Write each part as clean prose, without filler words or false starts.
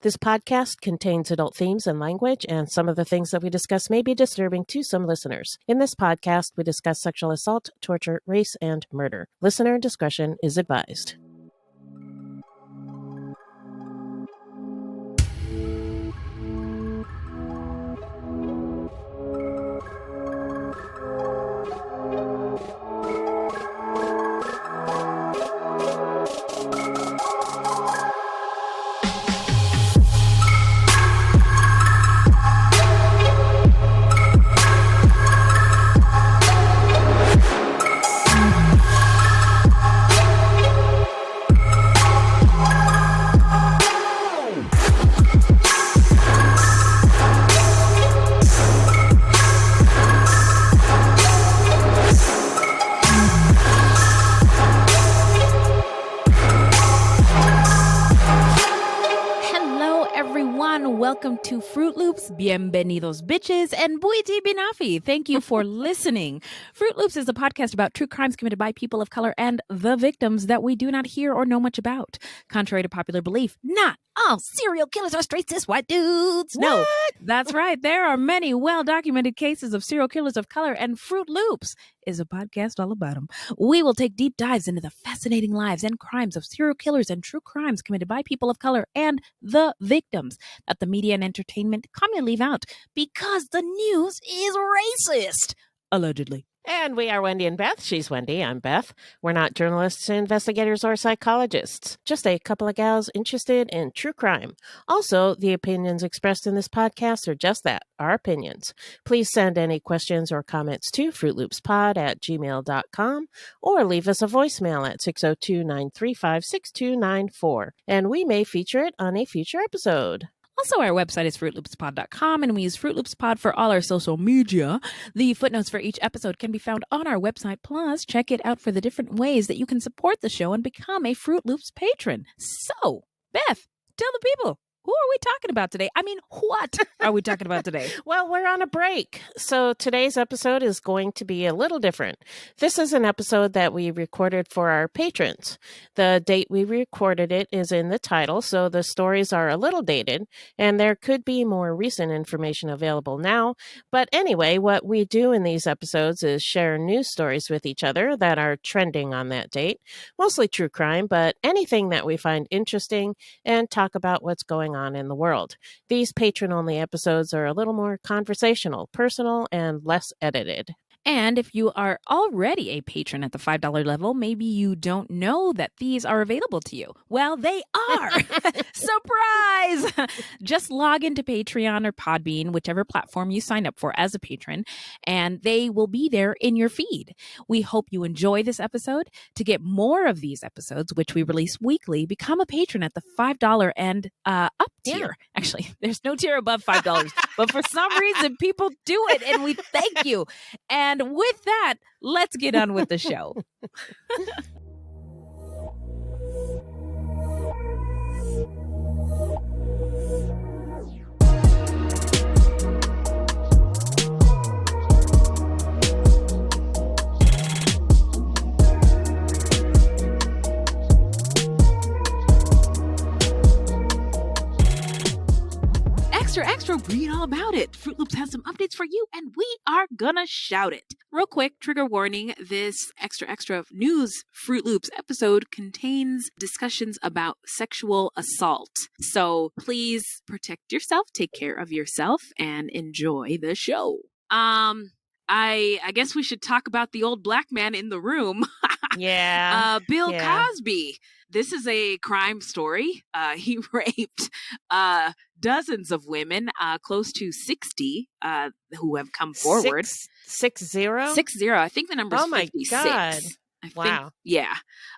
This podcast contains adult themes and language, and some of the things that we discuss may be disturbing to some listeners. In this podcast, we discuss sexual assault, torture, race, and murder. Listener discretion is advised. Welcome to Fruitloops, bienvenidos bitches, and buiti binafi. Thank you for listening. Fruitloops is a podcast about true crimes committed by people of color and the victims that we do not hear or know much about. Contrary to popular belief, not all serial killers are straight cis white dudes. What? No, that's right. There are many well-documented cases of serial killers of color, and Fruitloops is a podcast all about them. We will take deep dives into the fascinating lives and crimes of serial killers and true crimes committed by people of color and the victims that the media and entertainment commonly leave out because the news is racist. Allegedly. And we are Wendy and Beth. She's Wendy. I'm Beth. We're not journalists, investigators, or psychologists. Just a couple of gals interested in true crime. Also, the opinions expressed in this podcast are just that, our opinions. Please send any questions or comments to fruitloopspod@gmail.com or leave us a voicemail at 602-935-6294. And we may feature it on a future episode. Also, our website is fruitloopspod.com, and we use FruitLoopsPod for all our social media. The footnotes for each episode can be found on our website. Plus, check it out for the different ways that you can support the show and become a Fruit Loops patron. So, Beth, tell the people, who are we talking about today? I mean, what are we talking about today? Well, we're on a break, so today's episode is going to be a little different. This is an episode that we recorded for our patrons. The date we recorded it is in the title, so the stories are a little dated, and there could be more recent information available now. But anyway, what we do in these episodes is share news stories with each other that are trending on that date, mostly true crime, but anything that we find interesting, and talk about what's going on in the world. These patron-only episodes are a little more conversational, personal, and less edited. And if you are already a patron at the $5 level, maybe you don't know that these are available to you. Well, they are. Surprise! Just log into Patreon or Podbean, whichever platform you sign up for as a patron, and they will be there in your feed. We hope you enjoy this episode. To get more of these episodes, which we release weekly, become a patron at the $5 and up tier. Yeah. Actually, there's no tier above $5, but for some reason, people do it, and we thank you. And with that, let's get on with the show. Extra, read all about it. Fruit Loops has some updates for you, and we are gonna shout it. Real quick, trigger warning, this extra news Fruit Loops episode contains discussions about sexual assault. So please protect yourself, take care of yourself, and enjoy the show. I guess we should talk about the old black man in the room. Yeah. Bill Cosby. This is a crime story. He raped dozens of women, close to 60, who have come forward. 60? 60. I think the number's 56. God. Wow. Yeah.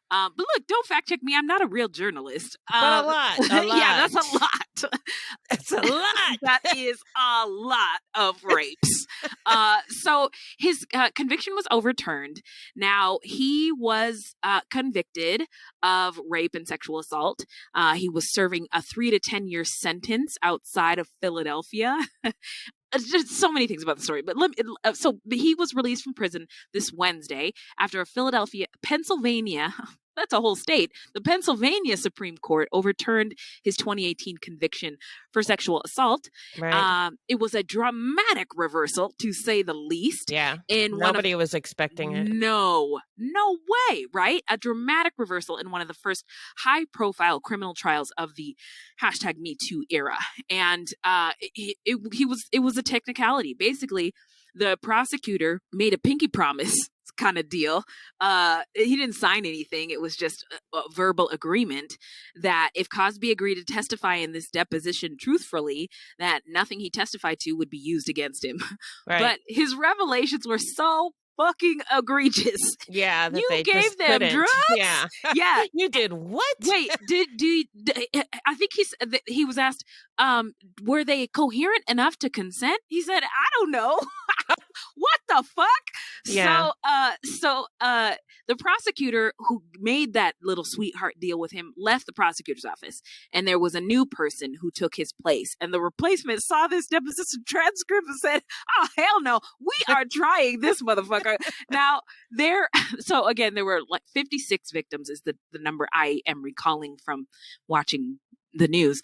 But look, don't fact check me. I'm not a real journalist. But a lot. Yeah, that's a lot. That's a lot. That is a lot of rapes. So his conviction was overturned. Now, he was convicted of rape and sexual assault. He was serving a 3 to 10 year sentence outside of Philadelphia. There's so many things about the story, but so he was released from prison this Wednesday after a Pennsylvania That's a whole state. The Pennsylvania Supreme Court overturned his 2018 conviction for sexual assault. Right. It was a dramatic reversal, to say the least. Yeah. In Nobody was expecting it. No way, right? A dramatic reversal in one of the first high-profile criminal trials of the #MeToo era, and it was a technicality. Basically, the prosecutor made a pinky promise kind of deal. He didn't sign anything. It was just a verbal agreement that if Cosby agreed to testify in this deposition truthfully, that nothing he testified to would be used against him. Right. But his revelations were so fucking egregious. Yeah, that you they gave just them couldn't. drugs. Yeah, Yeah. You did what? Wait, I think he was asked, were they coherent enough to consent? He said, I don't know. What the fuck? Yeah. So the prosecutor who made that little sweetheart deal with him left the prosecutor's office, and there was a new person who took his place. And the replacement saw this deposition transcript and said, "Oh hell no, we are trying this motherfucker." Now there were like 56 victims is the number I am recalling from watching the news.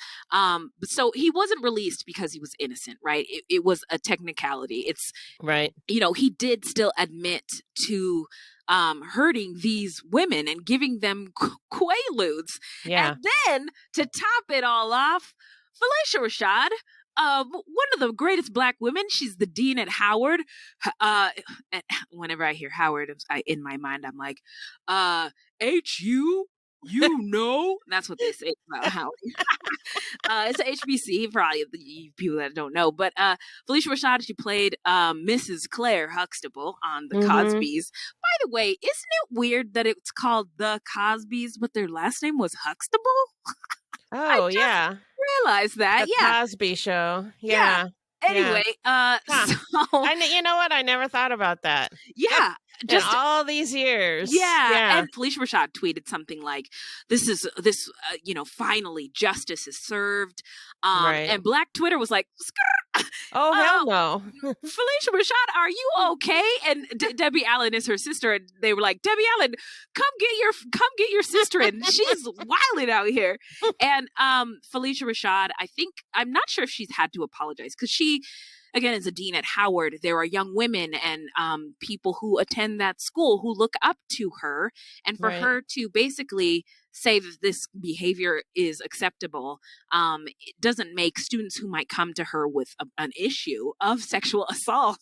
So he wasn't released because he was innocent, right? It was a technicality. It's right. He did still admit to hurting these women and giving them quaaludes. Yeah. And then to top it all off, Felicia Rashad, one of the greatest Black women. She's the dean at Howard. And whenever I hear Howard, in my mind, I'm like, HU? You know? That's what they say about Howard. It's a HBC, probably the people that don't know. But Felicia Rashad, she played Mrs. Claire Huxtable on The Cosbys. By the way, isn't it weird that it's called The Cosbys, but their last name was Huxtable? Oh, yeah. Realized that. The Cosby Show. Yeah. Anyway, so you know what? I never thought about that. Yeah. Just in all these years. Yeah. And Felicia Rashad tweeted something like, finally justice is served. Right. And Black Twitter was like, oh, hell no. Felicia Rashad, are you okay? And Debbie Allen is her sister. And they were like, Debbie Allen, come get your sister in. She's wilding out here. And Felicia Rashad, I'm not sure if she's had to apologize because she, again, as a dean at Howard, there are young women and people who attend that school who look up to her. And for her to basically say that this behavior is acceptable, it doesn't make students who might come to her with an issue of sexual assault,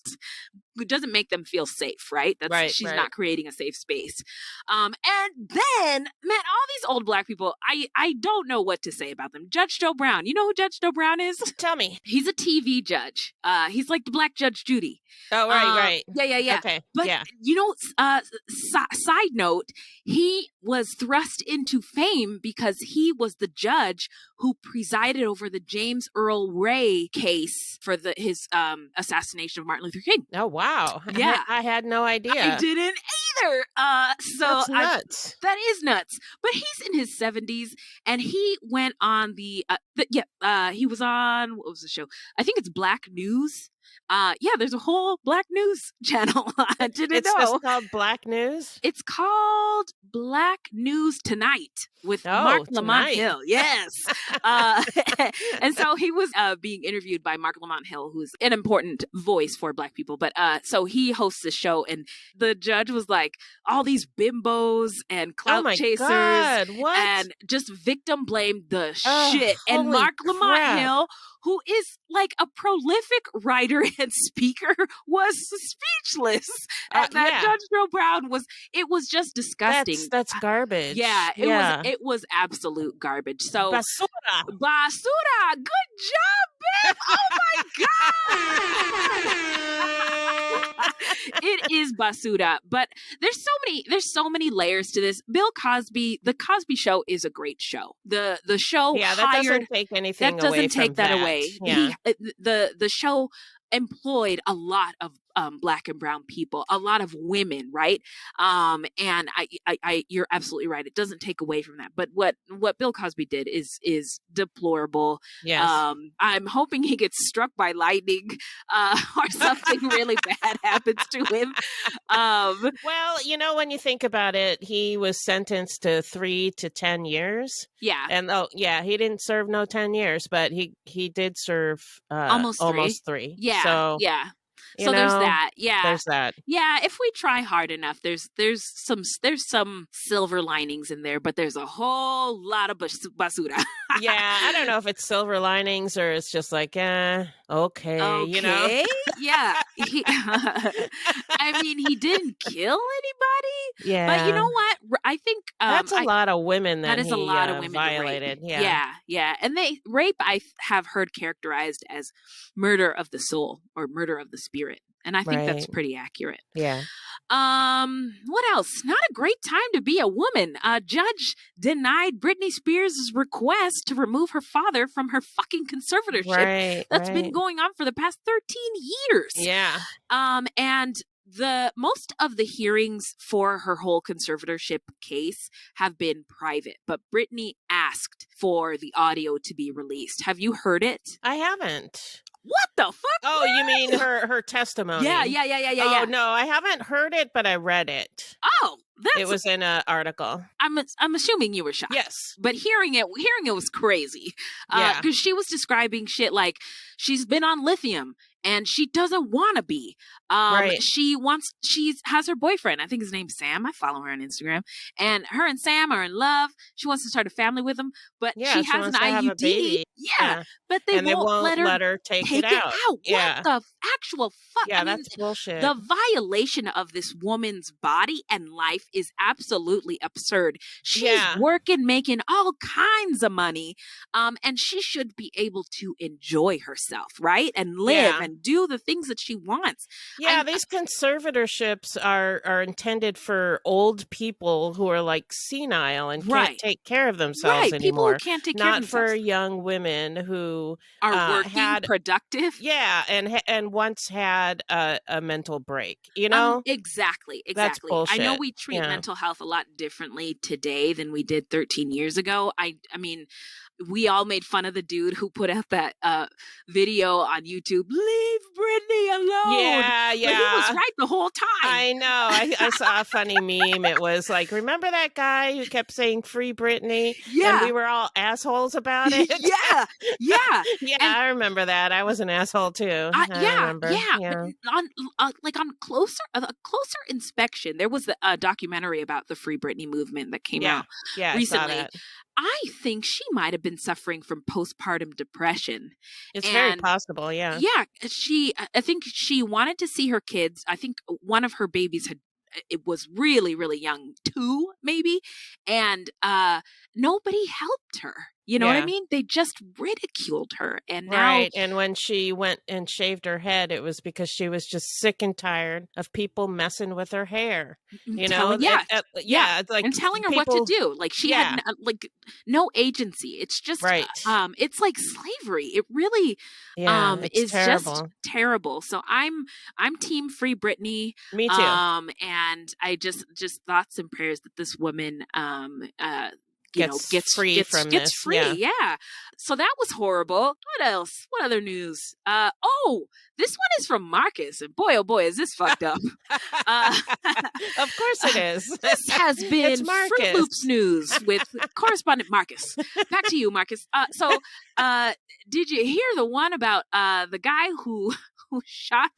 it doesn't make them feel safe, right? She's not creating a safe space. And then, man, all these old Black people, I don't know what to say about them. Judge Joe Brown. You know who Judge Joe Brown is? Tell me. He's a TV judge. He's like the Black Judge Judy. Oh, right. Yeah. Okay. But, side note, he was thrust into fame because he was the judge who presided over the James Earl Ray case for his assassination of Martin Luther King. Oh, wow. Yeah. I had no idea. I didn't either. That's nuts. That is nuts. But he's in his 70s, and he went on he was on, what was the show? I think it's Black News. There's a whole Black News channel. I didn't know. It's just called Black News? It's called Black News Tonight with Mark Lamont Hill. Yes. And so he was being interviewed by Mark Lamont Hill, who's an important voice for Black people. But so he hosts this show, and the judge was like, all these bimbos and clout chasers. God, what? And just victim blamed the shit. And Mark Lamont Hill, who is like a prolific writer and speaker, was speechless. And Judge Joe Brown it was just disgusting. That's garbage. Yeah, it was absolute garbage. So basura. Good job, Beth. Oh my God. It is basura. But there's so many layers to this. Bill Cosby, The Cosby Show is a great show. The show that doesn't take anything away from that. Yeah. The show employed a lot of Black and brown people, a lot of women, right? And you're absolutely right. It doesn't take away from that. But what Bill Cosby did is deplorable. Yes. I'm hoping he gets struck by lightning or something really bad happens to him. Well, when you think about it, he was sentenced to 3 to 10 years. Yeah. And he didn't serve no 10 years, but he did serve Almost three. Yeah. So, yeah. So there's that. Yeah. There's that. Yeah, if we try hard enough, there's some silver linings in there, but there's a whole lot of basura. Yeah, I don't know if it's silver linings or it's just like, okay, Yeah. I mean, he didn't kill anybody. Yeah. But you know what? I think that's a lot of women that is a lot of women violated. Yeah. And rape I have heard characterized as murder of the soul or murder of the spirit. And I think that's pretty accurate. Yeah. What else? Not a great time to be a woman. A judge denied Britney Spears' request to remove her father from her fucking conservatorship. That's been going on for the past 13 years. Yeah. And most of the hearings for her whole conservatorship case have been private, but Britney asked for the audio to be released. Have you heard it? I haven't. What the fuck? Oh, you mean her testimony? Yeah. Oh, no, I haven't heard it, but I read it. Oh, it was in an article. I'm assuming you were shocked. Yes. But hearing it was crazy. Because she was describing shit like she's been on lithium and she doesn't want to be. She has her boyfriend. I think his name's Sam. I follow her on Instagram. And her and Sam are in love. She wants to start a family with him, but she has an IUD. Yeah. But they won't let her take it out. Yeah. What the actual fuck? Yeah, that's bullshit. The violation of this woman's body and life is absolutely absurd. She's working, making all kinds of money, and she should be able to enjoy herself, right? And live and do the things that she wants. Yeah, these conservatorships are intended for old people who are like senile and can't take care of themselves anymore. People who can't take care of themselves. Not for young women who are working, productive. Yeah, and once had a mental break, Exactly. That's bullshit. I know we treat mental health a lot differently today than we did 13 years ago. I mean, we all made fun of the dude who put out that video on YouTube, leave Britney alone. Yeah. But he was right the whole time. I know. I saw a funny meme. It was like, remember that guy who kept saying free Britney? Yeah. And we were all assholes about it? Yeah. And I remember that. I was an asshole too. I remember. Yeah. On a closer inspection, there was a documentary about the Free Britney movement that came out recently. I saw that. I think she might have been suffering from postpartum depression. It's very possible, yeah. Yeah, I think she wanted to see her kids. I think one of her babies it was really, really young, 2 maybe, and nobody helped her. You know what I mean? They just ridiculed her. And now, and when she went and shaved her head, it was because she was just sick and tired of people messing with her hair. It's like, and telling her what to do. Like she had no agency. It's just it's like slavery. It really is terrible. Just terrible. So I'm team Free Britney. Me too. And I just thoughts and prayers that this woman gets free from this. Yeah. So that was horrible. What else? What other news? This one is from Marcus, and boy, oh boy, is this fucked up. Of course it is. This has been Fruitloops news with correspondent Marcus. Back to you, Marcus. Did you hear the one about the guy who shot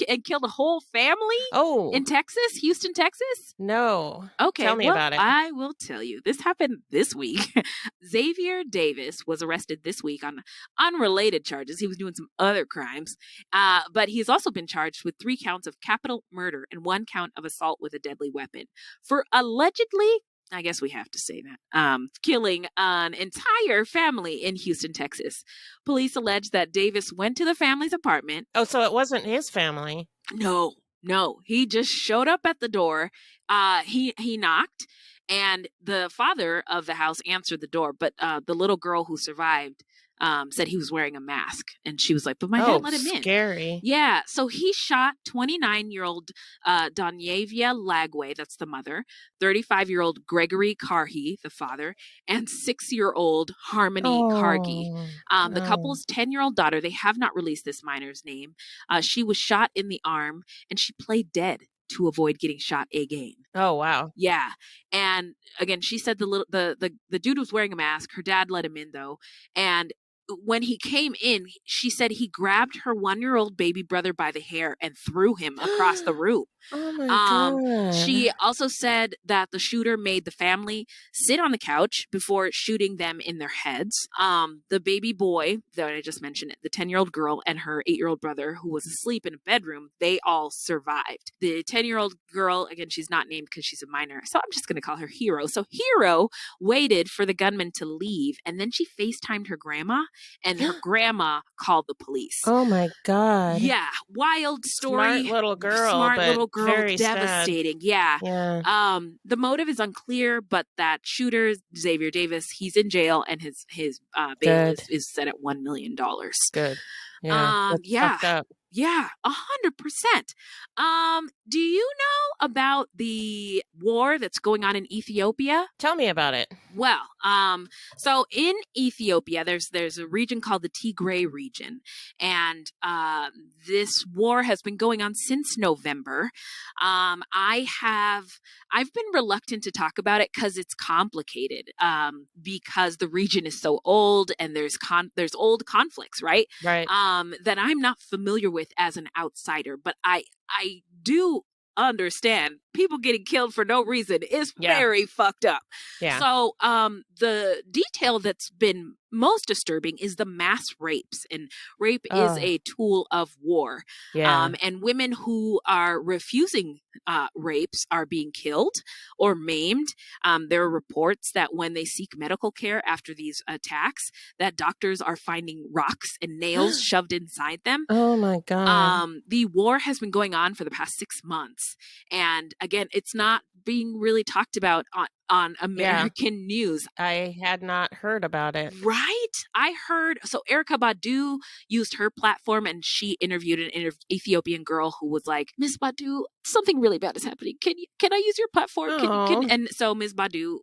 and killed a whole family in Texas, Houston, Texas? No. Okay. Tell me about it. I will tell you. This happened this week. Xavier Davis was arrested this week on unrelated charges. He was doing some other crimes. But he's also been charged with 3 counts of capital murder and 1 count of assault with a deadly weapon for allegedly, I guess we have to say that, killing an entire family in Houston, Texas. Police allege that Davis went to the family's apartment. Oh, so it wasn't his family. No. He just showed up at the door. He knocked, and the father of the house answered the door. But the little girl who survived said he was wearing a mask. And she was like, but my dad let him in. Scary. Yeah. So he shot 29-year-old Donyavia Lagway, that's the mother, 35-year-old Gregory Karhi, the father, and 6-year-old Harmony Kargi. The couple's 10-year-old daughter, they have not released this minor's name. She was shot in the arm, and she played dead to avoid getting shot again. Oh, wow. Yeah. And again, she said the dude was wearing a mask. Her dad let him in, though. And when he came in, she said he grabbed her 1-year-old baby brother by the hair and threw him across the room. Oh my God. She also said that the shooter made the family sit on the couch before shooting them in their heads. The baby boy that I just mentioned, the 10-year-old girl and her 8-year-old brother who was asleep in a bedroom, they all survived. The 10-year-old girl, again, she's not named because she's a minor, so I'm just going to call her Hero. So Hero waited for the gunman to leave, and then she FaceTimed her grandma, and her grandma called the police. Oh my God. Yeah, wild story. Smart little girl, very devastating. sad. Yeah. The motive is unclear, but that shooter, Xavier Davis, he's in jail, and his bail is set at $1 million. Good. Yeah. That's fucked up. Yeah, 100%. Do you know about the war that's going on in Ethiopia? Tell me about it. Well, so in Ethiopia, there's a region called the Tigray region, and this war has been going on since November. I've been reluctant to talk about it because it's complicated, because the region is so old and there's old conflicts, right? Right. That I'm not familiar with as an outsider, but I do understand people getting killed for no reason is very fucked up. Yeah. So the detail that's been most disturbing is the mass rapes, and rape is a tool of war. Yeah. And women who are refusing rapes are being killed or maimed. There are reports that when they seek medical care after these attacks, that doctors are finding rocks and nails shoved inside them. Oh my God. The war has been going on for the past 6 months. And again, it's not being really talked about on American news. I had not heard about it. Right? I heard. So Erykah Badu used her platform, and she interviewed an Ethiopian girl who was like, Miss Badu, something really bad is happening. Can I use your platform? And so Ms. Badu,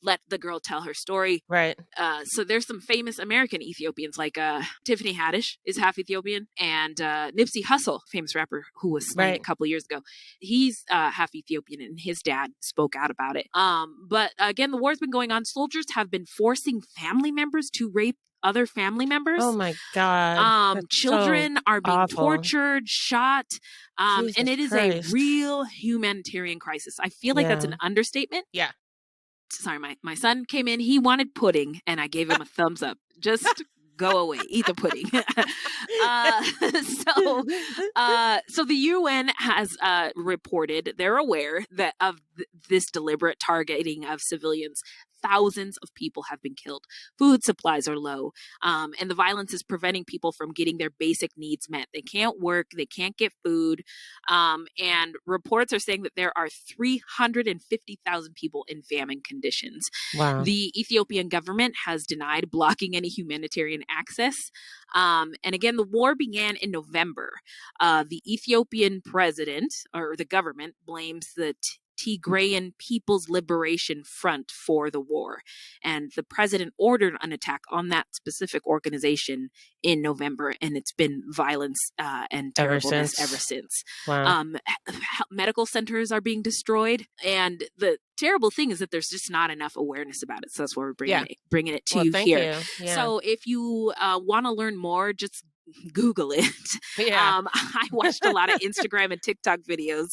let the girl tell her story. Right. So there's some famous American Ethiopians, like Tiffany Haddish is half Ethiopian, and Nipsey Hussle, famous rapper who was slain a couple years ago, he's half Ethiopian, and his dad spoke out about it. But again, the war's been going on. Soldiers have been forcing family members to rape other family members. Oh my God. Children are being tortured, shot, and it is a Christ. real humanitarian crisis. I feel like that's an understatement. Yeah. Sorry, my son came in. He wanted pudding, and I gave him a thumbs up. Just go away, eat the pudding. So the UN has reported they're aware that of this deliberate targeting of civilians. Thousands of people have been killed. Food supplies are low. And the violence is preventing people from getting their basic needs met. They can't work. They can't get food. And reports are saying that there are 350,000 people in famine conditions. Wow. The Ethiopian government has denied blocking any humanitarian access. And again, the war began in November. The Ethiopian president, or the government, blames the Tigrayan People's Liberation Front for the war. And the president ordered an attack on that specific organization in November, and it's been violence and terribleness ever since. Wow. Medical centers are being destroyed, and the terrible thing is that there's just not enough awareness about it. So that's why we're bringing it to you here. Yeah. So if you want to learn more, just Google it. Yeah. I watched a lot of Instagram and TikTok videos,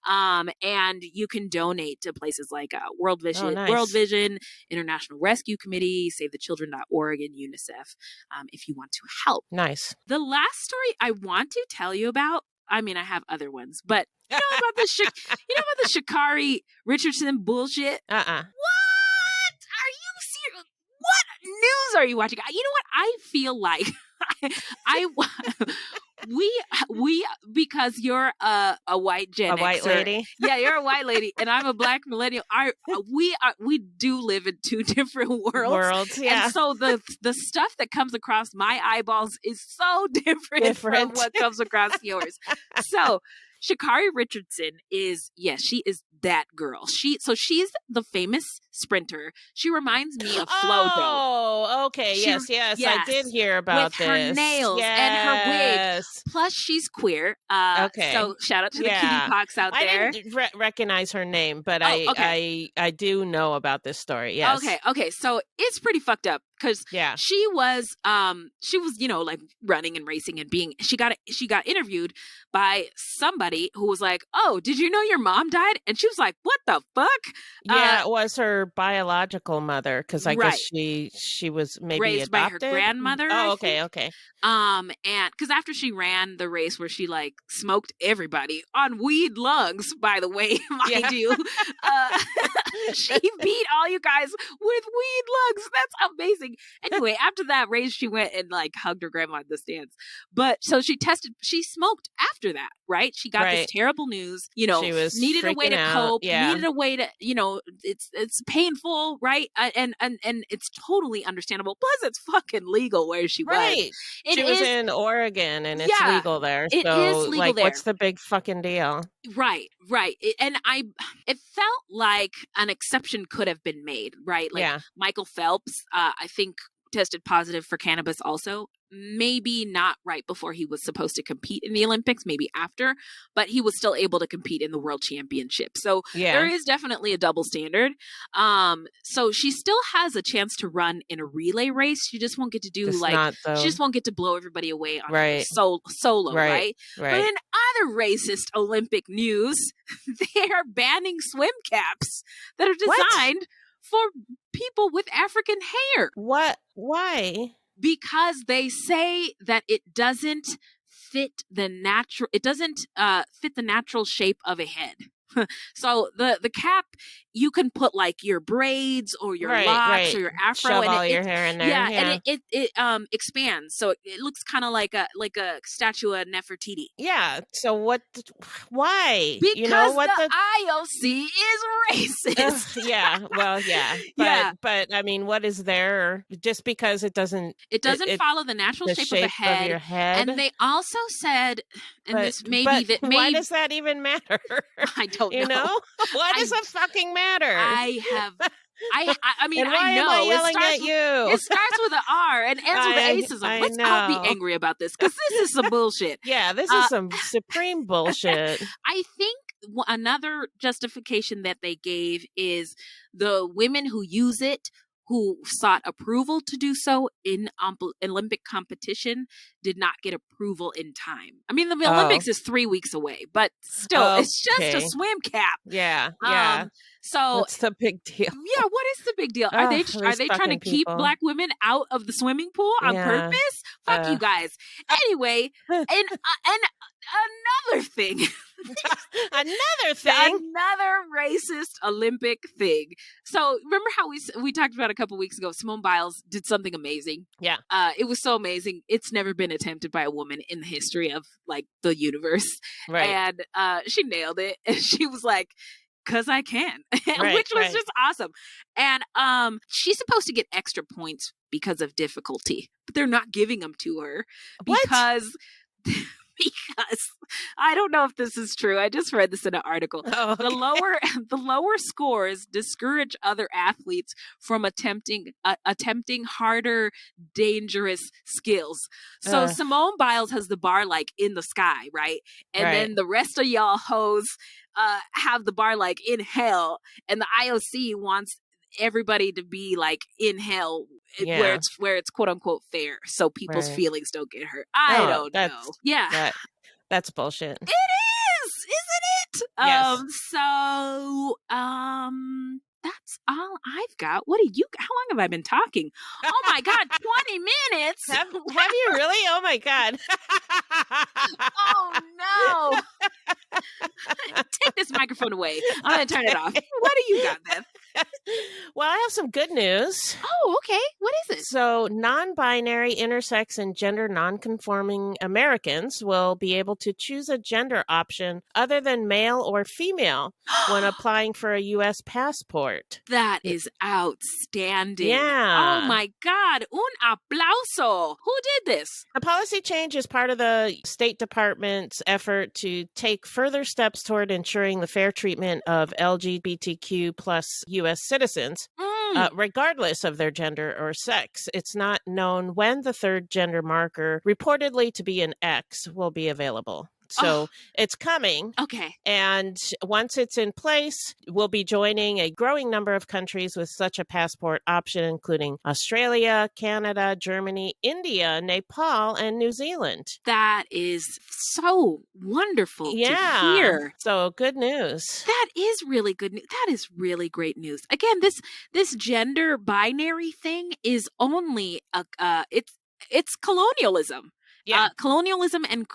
and you can donate to places like World Vision, International Rescue Committee, SaveTheChildren.org, and UNICEF, if you want to help. Nice. The last story I want to tell you about, I mean, I have other ones, but you know about the Sha'Carri Richardson bullshit? What? Are you serious? What news are you watching? You know what? I feel like we because you're a white Gen A white Xer. lady. Yeah, you're a white lady, and I'm a black millennial. We do live in two different worlds. Yeah. And so the stuff that comes across my eyeballs is so different from what comes across yours. So Sha'Carri Richardson is, yes, she is that girl. She's the famous sprinter. She reminds me of FloJo. Oh, okay. Yes, I did hear about with her nails and her wig. Plus, she's queer. Okay. So shout out to the cutie pox out there. I didn't recognize her name, but I do know about this story. Yes. Okay. So it's pretty fucked up because she was like running and racing and she got interviewed by somebody who was like, "Oh, did you know your mom died?" And she was like, "What the fuck?" Yeah, it was her biological mother because I guess she was maybe raised adopted by her grandmother. Oh, okay. And because after she ran the race where she like smoked everybody on weed lungs, by the way, mind you, she beat all you guys with weed lungs. That's amazing. Anyway, after that race, she went and like hugged her grandma in the stands. But so she smoked after that, right? She got this terrible news, she was needed a way to cope, needed a way to, it's painful, right? And it's totally understandable. Plus it's fucking legal where she was. She was in Oregon and it's legal there. It is legal there. What's the big fucking deal? Right. It felt like an exception could have been made, right? Like Michael Phelps, I think tested positive for cannabis also. Maybe not right before he was supposed to compete in the Olympics, maybe after, but he was still able to compete in the World Championship. So there is definitely a double standard. So she still has a chance to run in a relay race. She just won't get to do she just won't get to blow everybody away on solo, right? But in other racist Olympic news, they are banning swim caps that are designed for people with African hair. What? Why? Because they say that it doesn't fit the natural shape of a head. So the cap, you can put like your braids or your locks or your afro, shove and all your hair in there. And it expands, so it looks kind of like a statue of Nefertiti. Yeah. So what? Why? Because the IOC is racist. But I mean, what is there? Just because it doesn't follow the natural shape of a head. Of your head. And they also said, why does that even matter? I don't know. What does it fucking matter? I mean, and why I know. Am I yelling at you? It starts with an R and ends with an acism. Let's all be angry about this because this is some bullshit. Yeah, this is some supreme bullshit. I think another justification that they gave is the women who use it, who sought approval to do so in Olympic competition, did not get approval in time. I mean, the Olympics is 3 weeks away, but still, it's just a swim cap. Yeah. So what's the big deal? Yeah, what is the big deal? Are they trying to keep black women out of the swimming pool on purpose? Fuck you guys. Anyway, and another thing. Another racist Olympic thing. So remember how we talked about a couple weeks ago, Simone Biles did something amazing. Yeah. It was so amazing. It's never been attempted by a woman in the history of like the universe. Right. And she nailed it. And she was like, "'Cause I can," which was just awesome. And she's supposed to get extra points because of difficulty, but they're not giving them to her because I don't know if this is true. I just read this in an article. Oh, okay. The lower scores discourage other athletes from attempting harder, dangerous skills. So Simone Biles has the bar like in the sky, right? And then the rest of y'all hoes have the bar like in hell, and the IOC wants everybody to be like in hell where it's quote unquote fair, so people's feelings don't get hurt. I don't know. Yeah, that's bullshit. It is, isn't it? Yes. So that's all I've got. How long have I been talking? Oh my god, 20 minutes. Have you really? Oh my god. Oh no. Take this microphone away. I'm gonna turn it off. What do you got, Beth? Well, I have some good news. Oh, okay. What is it? So, non binary, intersex, and gender non-conforming Americans will be able to choose a gender option other than male or female when applying for a U.S. passport. That is outstanding. Yeah. Oh my God. Un aplauso. Who did this? The policy change is part of the State Department's effort to take further steps toward ensuring the fair treatment of LGBTQ plus U.S. citizens, regardless of their gender or sex. It's not known when the third gender marker, reportedly to be an X, will be available. So it's coming. Okay. And once it's in place, we'll be joining a growing number of countries with such a passport option, including Australia, Canada, Germany, India, Nepal, and New Zealand. That is so wonderful to hear. So good news. That is really good news. That is really great news. Again, this gender binary thing is only it's colonialism. Yeah. Colonialism and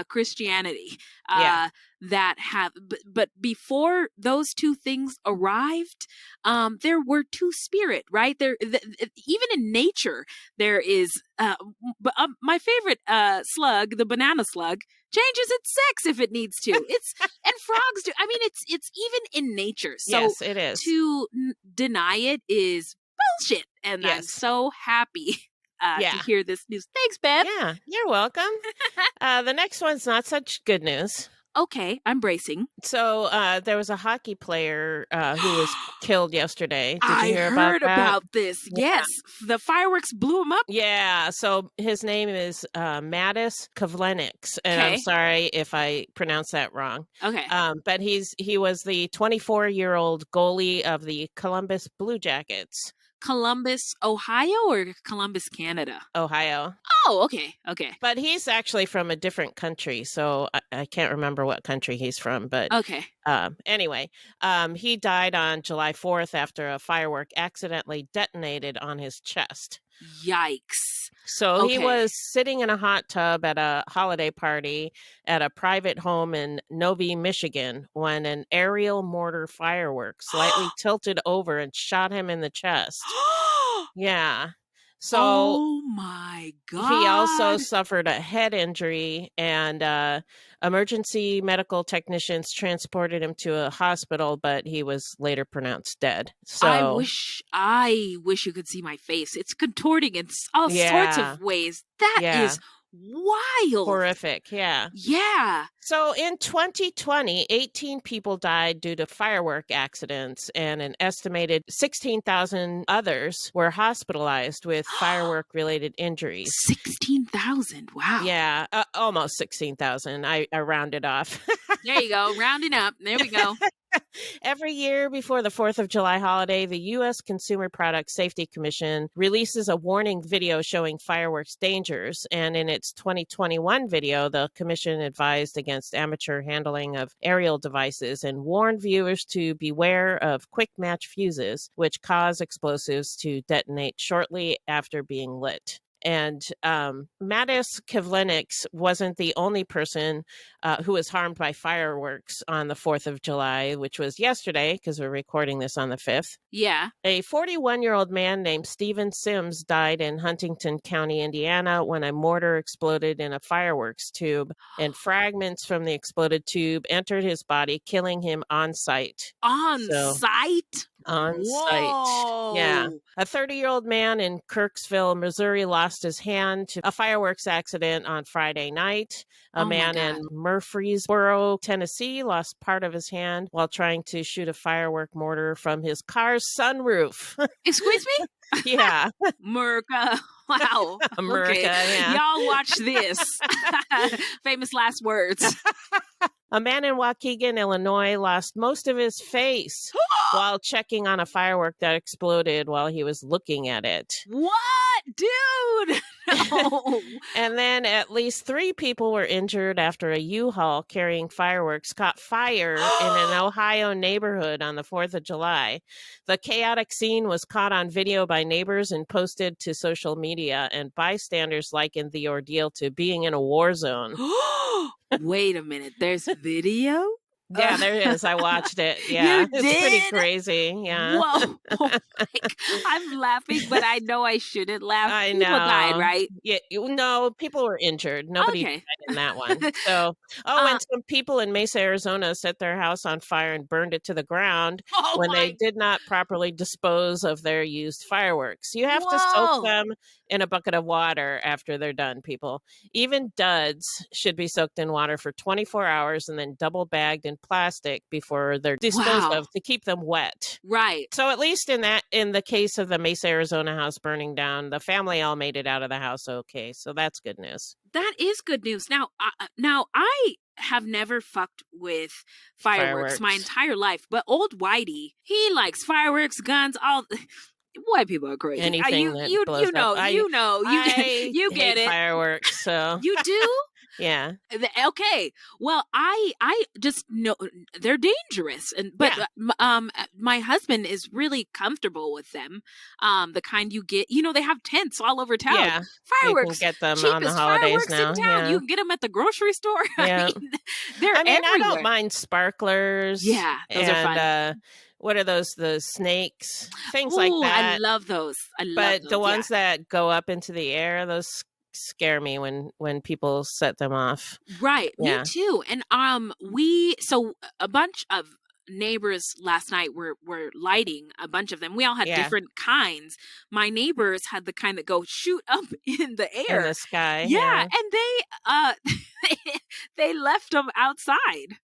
Christianity that have, but before those two things arrived, there were two spirit, right? Even in nature, there is. My favorite slug, the banana slug, changes its sex if it needs to. And frogs do. I mean, it's even in nature. So yes, it is. To deny it is bullshit, and I'm so happy. To hear this news. Thanks, Beth. Yeah, you're welcome. The next one's not such good news. Okay, I'm bracing. So there was a hockey player who was killed yesterday. Did you hear heard about that? about this. Yeah. Yes, the fireworks blew him up. Yeah, so his name is Mattis Kavleniks, and I'm sorry if I pronounced that wrong. Okay. But he was the 24-year-old goalie of the Columbus Blue Jackets. Columbus, Ohio, or Columbus, Canada? Ohio. Oh, okay. But he's actually from a different country, so I can't remember what country he's from. But okay. Anyway, he died on July 4th after a firework accidentally detonated on his chest. Yikes. So he was sitting in a hot tub at a holiday party at a private home in Novi, Michigan, when an aerial mortar firework slightly tilted over and shot him in the chest. Yeah. So oh my God. He also suffered a head injury, and emergency medical technicians transported him to a hospital, but he was later pronounced dead. So I wish you could see my face. It's contorting in all sorts of ways. That is wild. Horrific. Yeah. So in 2020, 18 people died due to firework accidents, and an estimated 16,000 others were hospitalized with firework-related injuries. 16,000. Wow. Yeah, almost 16,000. I rounded off. There you go. Rounding up. There we go. Every year before the 4th of July holiday, the U.S. Consumer Product Safety Commission releases a warning video showing fireworks dangers. And in its 2021 video, the commission advised against amateur handling of aerial devices and warned viewers to beware of quick match fuses, which cause explosives to detonate shortly after being lit. And Mattis Kavleniks wasn't the only person who was harmed by fireworks on the 4th of July, which was yesterday, because we're recording this on the 5th. Yeah. A 41-year-old man named Stephen Sims died in Huntington County, Indiana, when a mortar exploded in a fireworks tube, and fragments from the exploded tube entered his body, killing him on site. On site? On site. Yeah. A 30-year-old man in Kirksville, Missouri, lost his hand to a fireworks accident on Friday night. A man in Murfreesboro, Tennessee, lost part of his hand while trying to shoot a firework mortar from his car's sunroof. Excuse me? Yeah. America. Wow. America, yeah. Y'all watch this. Famous last words. A man in Waukegan, Illinois, lost most of his face while checking on a firework that exploded while he was looking at it. What? Dude! No. And then at least 3 people were injured after a U-Haul carrying fireworks caught fire in an Ohio neighborhood on the 4th of July. The chaotic scene was caught on video by neighbors and posted to social media, and bystanders likened the ordeal to being in a war zone. Wait a minute. There's video? Yeah, there is. I watched it. You Yeah, it's pretty did? crazy. Yeah. Whoa. I'm laughing, but I know I shouldn't laugh. I People died, know. right? Yeah, no, people were injured. Nobody Okay. died in that one. So, Uh, and some people in Mesa, Arizona set their house on fire and burned it to the ground oh when they my. did not properly dispose of their used fireworks. You have to soak Whoa. them in a bucket of water after they're done, people. Even duds should be soaked in water for 24 hours and then double bagged in plastic before they're disposed Wow. of to keep them wet. Right. So at least in the case of the Mesa, Arizona house burning down, the family all made it out of the house okay. So that's good news. That is good news. Now I have never fucked with fireworks my entire life, but old Whitey, he likes fireworks, guns, all. White people are crazy. Anything that blows up. You get hate it. fireworks. So You do? yeah. Okay. Well, I just know they're dangerous, but my husband is really comfortable with them. The kind you get, they have tents all over town. Yeah, Fireworks, you can get them cheapest on the holidays fireworks now. in town. Yeah. You can get them at the grocery store. Yeah. They're everywhere. I don't mind sparklers. Yeah, those are fun. What are those? The snakes, things like that. I love those. But the ones that go up into the air, those scare me when people set them off. Right. Yeah. Me too. And so a bunch of neighbors last night were lighting a bunch of them. We all had different kinds. My neighbors had the kind that go shoot up in the air. In the sky. Yeah. And they left them outside.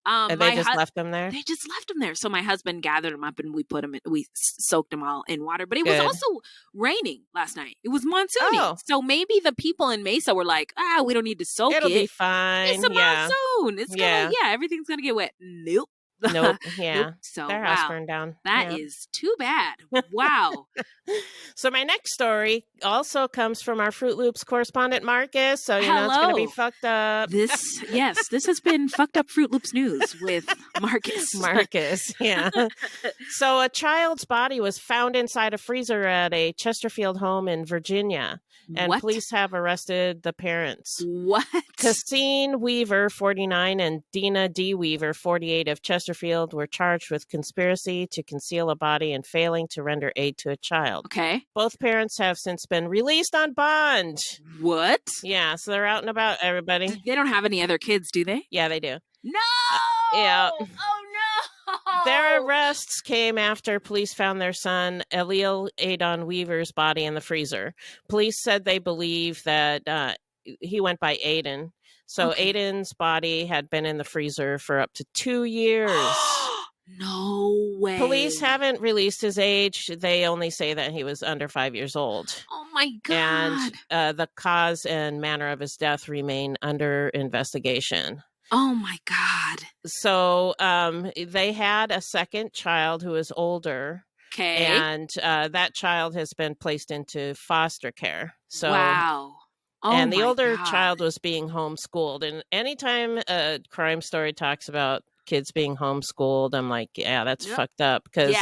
And they just left them there? They just left them there. So my husband gathered them up and we soaked them all in water. But it was also raining last night. It was monsooning. Oh. So maybe the people in Mesa were like, we don't need to soak It'll be fine. It's a monsoon. It's everything's going to get wet. Nope. Nope. Yeah. Nope. So their house burned down. That is too bad. Wow. So my next story also comes from our Fruit Loops correspondent, Marcus. So, it's going to be fucked up. This has been Fucked Up Fruit Loops News with Marcus. Marcus, yeah. So a child's body was found inside a freezer at a Chesterfield home in Virginia. And police have arrested the parents. What? Cassine Weaver, 49, and Dina D. Weaver, 48, of Chesterfield were charged with conspiracy to conceal a body and failing to render aid to a child. Okay. Both parents have since been released on bond. What? Yeah, so they're out and about, everybody. They don't have any other kids, do they? Yeah, they do. No! Yeah. Oh, no! Their arrests came after police found their son, Eliel Adon Weaver's body in the freezer. Police said they believe that he went by Aiden. So Aiden's body had been in the freezer for up to 2 years. No way. Police haven't released his age. They only say that he was under 5 years old. Oh, my God. And the cause and manner of his death remain under investigation. Oh, my God. So they had a second child who is older. Okay. And that child has been placed into foster care. So, wow. Oh, and the older God. child was being homeschooled. And anytime a crime story talks about kids being homeschooled, I'm like, yeah, that's fucked up, because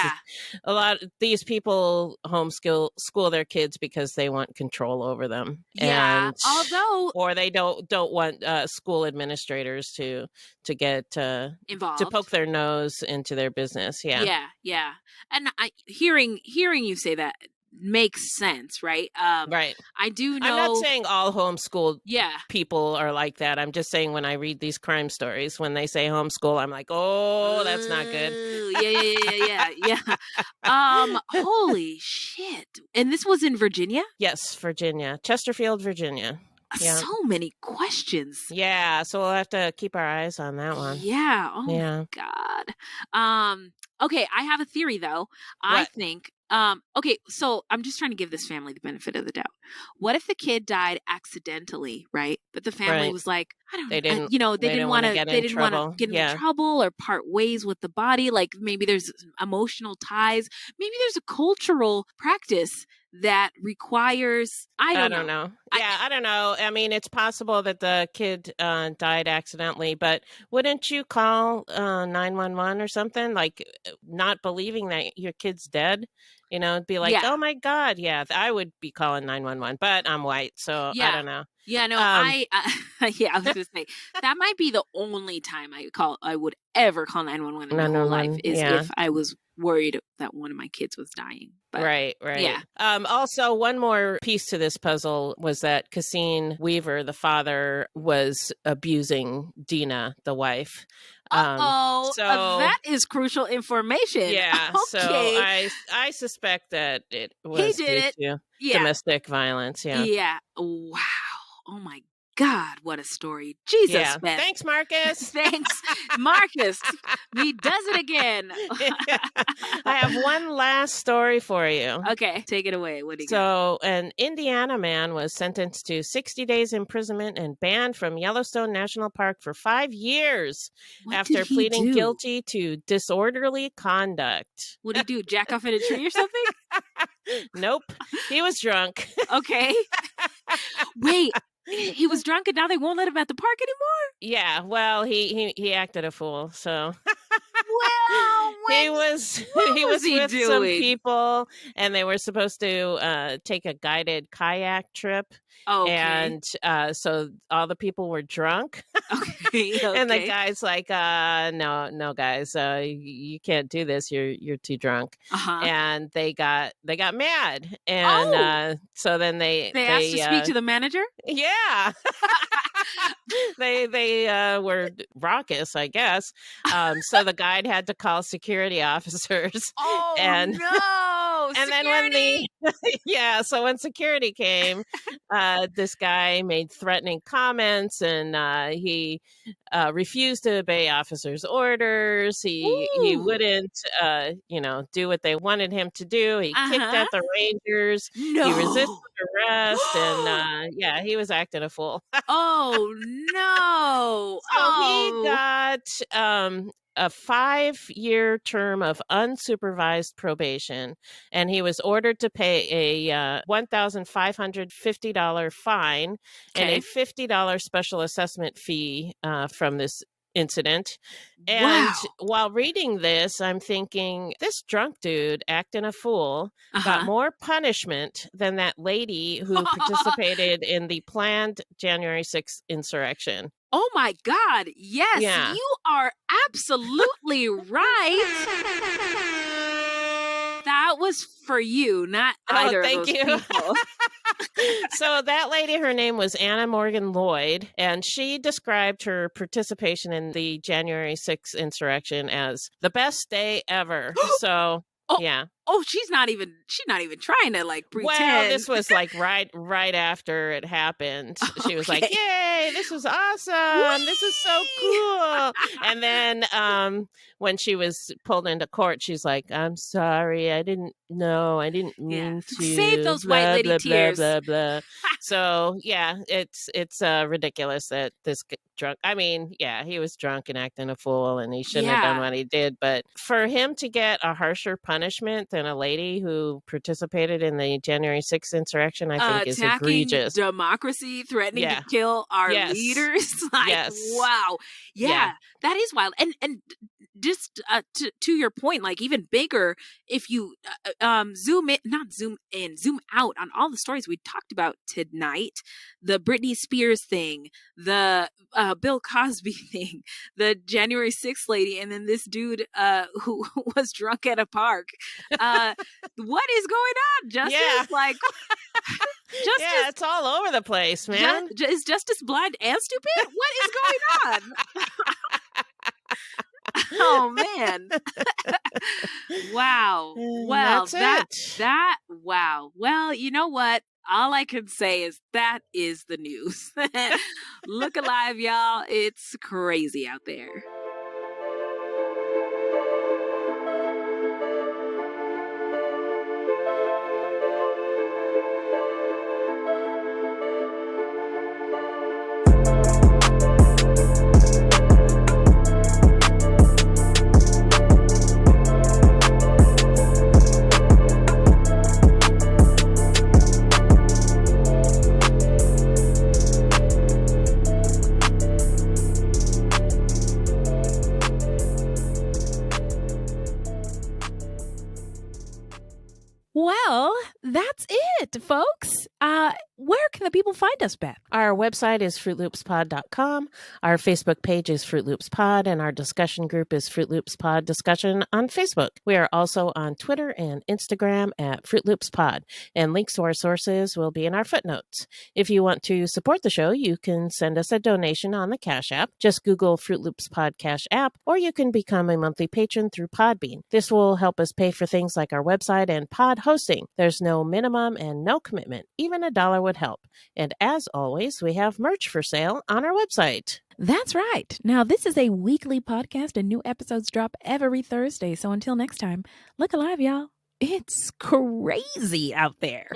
a lot of these people school their kids because they want control over them. Yeah, or they don't want school administrators to get involved, to poke their nose into their business. Yeah. And hearing you say that makes sense, right? Right. I do know. I'm not saying all homeschooled people are like that. I'm just saying when I read these crime stories, when they say homeschool, I'm like, oh, that's not good. Yeah. Holy shit. And this was in Virginia? Yes, Virginia. Chesterfield, Virginia. Yeah. So many questions. Yeah, so we'll have to keep our eyes on that one. Yeah. Oh my God. Okay, I have a theory though. I think okay, so I'm just trying to give this family the benefit of the doubt. What if the kid died accidentally, right? But the family was like, I don't know, they didn't want to get in trouble or part ways with the body. Like maybe there's emotional ties. Maybe there's a cultural practice that requires, I don't know. Yeah, I don't know. I mean, it's possible that the kid died accidentally, but wouldn't you call 911 or something? Like not believing that your kid's dead It'd be like, Yeah. oh my God, yeah, I would be calling 911, but I'm white, so I don't know. Yeah, no, yeah, I was gonna say that might be the only time I would ever call 911 in my whole life 911, is yeah. if I was worried that one of my kids was dying. But Right. yeah. Also, one more piece to this puzzle was that Cassine Weaver, the father, was abusing Dina, the wife. So that is crucial information. yeah, so Okay. I suspect that it He was did due it. to Yeah. domestic violence. Yeah. Yeah. Wow. Oh my God, what a story. Jesus, Yeah. Beth. Thanks, Marcus. Thanks, Marcus. He does it again. I have one last story for you. Okay, take it away. What do you got? So, an Indiana man was sentenced to 60 days imprisonment and banned from Yellowstone National Park for 5 years What after did he pleading do? guilty to disorderly conduct. What did he do? Jack off in a tree or something? Nope. He was drunk. Okay. Wait, he was drunk and now they won't let him at the park anymore? Yeah, well, he acted a fool, so Well, he was he with doing? some people, and they were supposed to take a guided kayak trip. Okay. And so all the people were drunk. Okay. And the guy's like, no, guys, you can't do this. You're too drunk. And they got mad. And so then they asked to speak to the manager? Yeah. they were raucous, I guess. So the guide had to call security officers. Oh, and, no. And security! Then so when security came, this guy made threatening comments, and he refused to obey officers' orders. He wouldn't, do what they wanted him to do. He kicked at the rangers. No. He resisted arrest, and he was acting a fool. Oh no! So he got a 5-year term of unsupervised probation, and he was ordered to pay a $1,550 fine and a $50 special assessment fee from this incident. And while reading this, I'm thinking, this drunk dude acting a fool got more punishment than that lady who participated in the planned January 6th insurrection. Oh my God. Yes, you are absolutely right. That was for you, not either of those people. So that lady, her name was Anna Morgan Lloyd, and she described her participation in the January 6th insurrection as the best day ever. So, yeah. Oh, she's not even trying to like pretend. Well, this was like right after it happened. She was like, "Yay, this was awesome. Whee! This is so cool." And then when she was pulled into court, she's like, "I'm sorry. I didn't mean to." Save those blah, white lady blah, tears. Blah, blah, blah. So, yeah, it's ridiculous that this drunk, he was drunk and acting a fool, and he shouldn't have done what he did. But for him to get a harsher punishment than a lady who participated in the January 6th insurrection, I think is egregious. Democracy, threatening to kill our leaders. Wow. Yeah, that is wild. And just to your point, like even bigger, if you zoom out on all the stories we talked about tonight, the Britney Spears thing, the Bill Cosby thing, the January 6th lady, and then this dude who was drunk at a park. What is going on? Justice? Like, justice? Yeah, it's all over the place, man. Is justice blind and stupid? What is going on? Oh man. Wow. Well, that wow. Well, you know what? All I can say is that is the news. Look alive, y'all. It's crazy out there. folks. Where can the people find us, Beth? Our website is fruitloopspod.com. Our Facebook page is Fruit Loops Pod, and our discussion group is Fruit Loops Pod Discussion on Facebook. We are also on Twitter and Instagram at Fruit Loops Pod, and links to our sources will be in our footnotes. If you want to support the show, you can send us a donation on the Cash App. Just Google Fruit Loops Pod Cash App, or you can become a monthly patron through Podbean. This will help us pay for things like our website and pod hosting. There's no minimum and no commitment. Even $1 would help. And as always, we have merch for sale on our website. That's right. Now, this is a weekly podcast and new episodes drop every Thursday. So until next time, look alive, y'all. It's crazy out there.